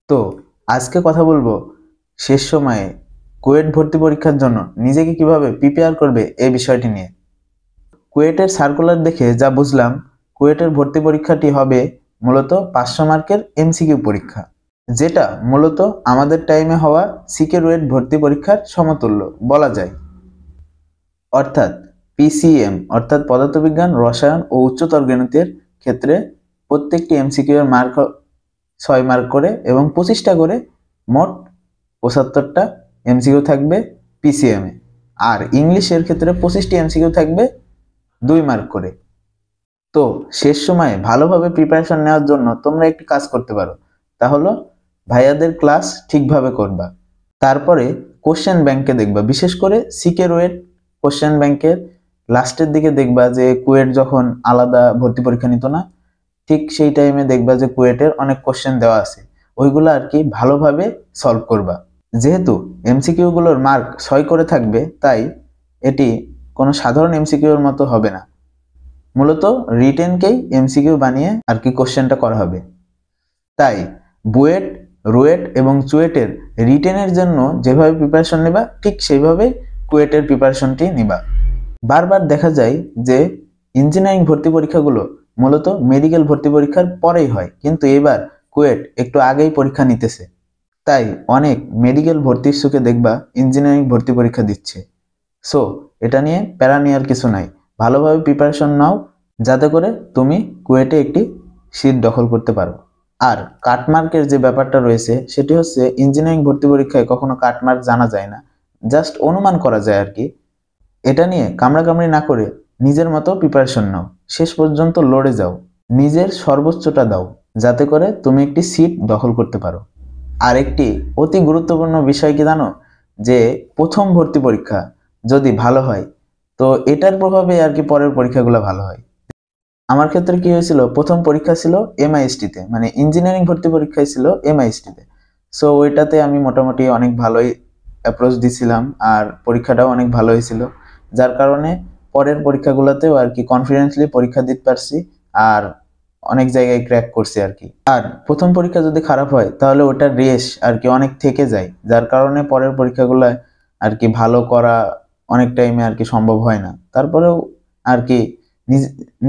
তো আজকে কথা বলবো শেষ সময়ে কুয়েট ভর্তি পরীক্ষার জন্য নিজেকে কিভাবে প্রিপেয়ার করবে এই বিষয়টি নিয়ে। কুয়েটের সার্কুলার দেখে যা বুঝলাম, কুয়েটের ভর্তি পরীক্ষাটি হবে মূলত 500 মার্কের এমসিকিউ পরীক্ষা, যেটা মূলত আমাদের টাইমে হওয়া সিকে রুয়েট ভর্তি পরীক্ষার সমতুল্য বলা যায়। অর্থাৎ পিসিএম অর্থাৎ পদার্থবিজ্ঞান, রসায়ন ও উচ্চতর গণিতের ক্ষেত্রে প্রত্যেকটি এমসিকিউ এর মার্ক 6 মার্ক করে এবং 25টা করে মোট 75টা এমসিকিউ থাকবে পিসিএম এ। আর ইংলিশের ক্ষেত্রে 25টি এমসিকিউ থাকবে 2 মার্ক করে। তো শেষ সময়ে ভালোভাবে প্রিপারেশন নেওয়ার জন্য তোমরা একটি কাজ করতে পারো, তা হলো ভাইয়াদের ক্লাস ঠিকভাবে করবা। তারপরে কোশ্চেন ব্যাংকে দেখবা, বিশেষ করে সিকে রুয়েট কোশ্চেন ব্যাংকের লাস্টের দিকে দেখবা যে কুয়েট যখন আলাদা ভর্তি পরীক্ষা নিত না, ঠিক সেই টাইমে দেখবা যে কুয়েটের অনেক কোশ্চেন দেওয়া আছে, ওইগুলো আর কি ভালোভাবে সলভ করবা। যেহেতু এমসিকিউ গুলোর মার্ক 6 করে থাকবে, তাই এটি কোনো সাধারণ এমসিকিউ এর মতো হবে না, মূলত রিটেনকেই এমসিকিউ বানিয়ে আর কি কোশ্চেনটা করা হবে। তাই বুয়েট, রুয়েট এবং চুয়েটের রিটেনের জন্য যেভাবে প্রিপারেশন নেবা, ঠিক সেইভাবে কুয়েটের প্রিপারেশনটি নিবা। বারবার দেখা যায় যে ইঞ্জিনিয়ারিং ভর্তি পরীক্ষাগুলো মূলত মেডিকেল ভর্তি পরীক্ষার পরেই হয়, কিন্তু এবার কুয়েট একটু আগেই পরীক্ষা নিতেছে। তাই অনেক মেডিকেল ভর্তির ইচ্ছুকে দেখবা ইঞ্জিনিয়ারিং ভর্তি পরীক্ষা দিচ্ছে। সো এটা নিয়ে প্যারা নেওয়ার কিছু নাই, ভালোভাবে প্রিপারেশন নাও যাতে করে তুমি কুয়েটে একটি সিট দখল করতে পারো। আর কাটমার্কের যে ব্যাপারটা রয়েছে সেটি হচ্ছে, ইঞ্জিনিয়ারিং ভর্তি পরীক্ষায় কখনো কাটমার্ক জানা যায় না, জাস্ট অনুমান করা যায় আর কি। এটা নিয়ে কামড়াকামড়ি না করে নিজের মতো প্রিপারেশন নাও, শেষ পর্যন্ত লড়ে যাও, নিজের সর্বোচ্চটা দাও যাতে করে তুমি একটি সিট দখল করতে পারো। আর একটি অতি গুরুত্বপূর্ণ বিষয় কি জানো, যে প্রথম ভর্তি পরীক্ষা যদি ভালো হয় তো এটার প্রভাবে আর কি পরের পরীক্ষাগুলো ভালো হয়। আমার ক্ষেত্রে কি হয়েছিল, প্রথম পরীক্ষা ছিল এমআইএসটিতে, মানে ইঞ্জিনিয়ারিং ভর্তি পরীক্ষায় ছিল এমআইএসটিতে। সো ওইটাতে আমি মোটামুটি অনেক ভালোই অ্যাপ্রোচ দিছিলাম আর পরীক্ষাটাও অনেক ভালো হয়েছিল, যার কারণে পরের পরীক্ষাগুলোতেও আর কি কনফিডেন্টলি পরীক্ষা দিতে পারছি আর অনেক জায়গায় ক্র্যাক করছি আর কি। আর প্রথম পরীক্ষা যদি খারাপ হয় তাহলে ওটার রেশ আর কি অনেক থেকে যায়, যার কারণে পরের পরীক্ষাগুলো আর কি ভালো করা অনেক টাইমে আর কি সম্ভব হয় না। তারপরেও আর কি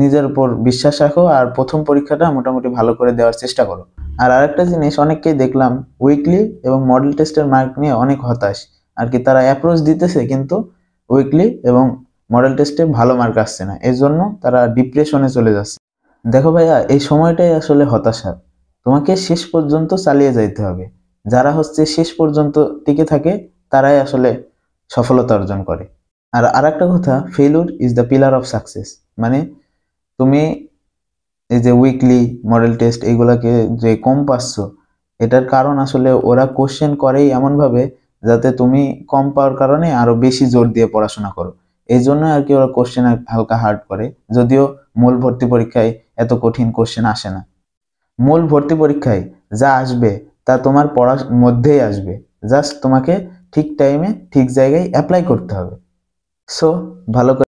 নিজের উপর বিশ্বাস রাখো আর প্রথম পরীক্ষাটা মোটামুটি ভালো করে দেওয়ার চেষ্টা করো। আর আরেকটা জিনিস, অনেককেই দেখলাম উইকলি এবং মডেল টেস্টের মার্ক নিয়ে অনেক হতাশ আর কি, তারা অ্যাপ্রোচ দিতেছে কিন্তু উইকলি এবং মডেল টেস্টে ভালো মার্ক আসছে না, এর জন্য তারা ডিপ্রেশনে চলে যাচ্ছে। দেখো ভাইয়া, এই সময়টাই আসলে হতাশা, তোমাকে শেষ পর্যন্ত চালিয়ে যাইতে হবে। যারা হচ্ছে শেষ পর্যন্ত টিকে থাকে তারাই আসলে সফলতা অর্জন করে। আর আরেকটা কথা, failure is the pillar of success, মানে তুমি এই যে উইকলি মডেল টেস্ট এইগুলাকে যে কম পাচ্ছ, এটার কারণ আসলে ওরা কোশ্চেন করেই এমনভাবে যাতে তুমি কম পাওয়ার কারণে আরো বেশি জোর দিয়ে পড়াশোনা করো, এই জন্য আর কি ওরা কোশ্চেন হালকা হার্ড করে। যদিও মূল ভর্তি পরীক্ষায় এত কঠিন কোশ্চেন আসে না, মূল ভর্তি পরীক্ষায় যা আসবে তা তোমার পড়ার মধ্যেই আসবে, জাস্ট তোমাকে ঠিক টাইমে ঠিক জায়গায় অ্যাপ্লাই করতে হবে। সো ভালো করে